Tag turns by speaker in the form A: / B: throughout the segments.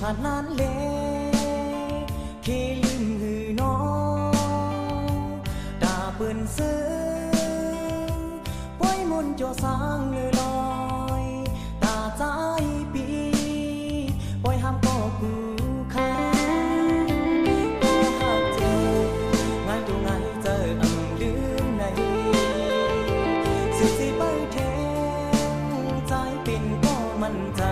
A: ผ่านนานเลเคลืมหือน้องตาเปื่อนซื้อป่วยมุนโจสร้างเลยลอยตาใจปีป่วยห้ามก็กูค้าก็หักเจองานตัวไงเจอลืมในสิไปแทงใจเป็นก็มันใจ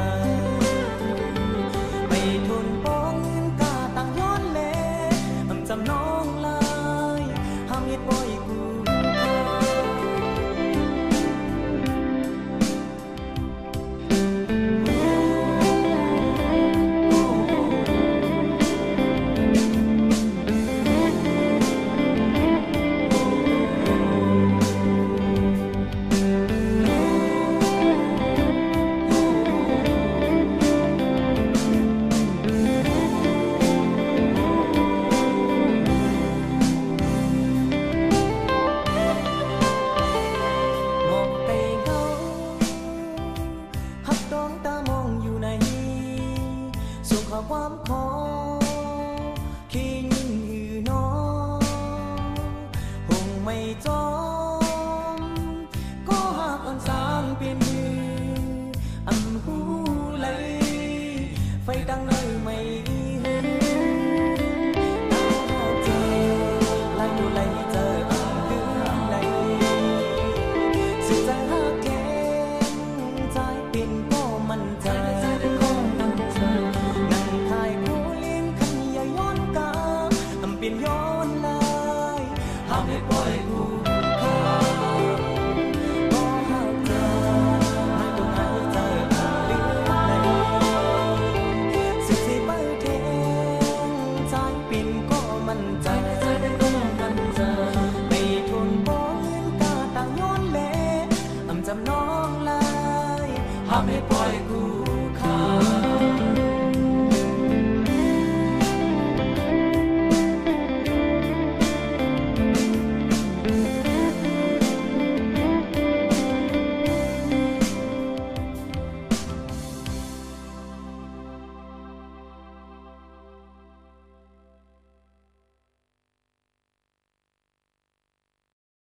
A: ทนป้องกาตั้งย้อนเล่จำน้องเลยห้ามเฮ็ดบ่อยกูความขอขี้ยิงหือน้องคงไม่จอมก็หากอ่อนสางเปลี่ยนมือหูไหลไฟดังเนยไม่หือเจอลายดูไหลเจอลืมไหลสุดใจหากแข็งใจเป็นก็มันใจเป็นย้อนเลยห้ามให้ปล่อยกูข้าก็หากเจอไม่ต้องให้เจอลืมเลยสุดที่ไปแทงใจเป็นก็มันใจไม่ทนป้องเงินกาต่างย้อนเล่จำน้องเลยห้ามให้ปล่อยกู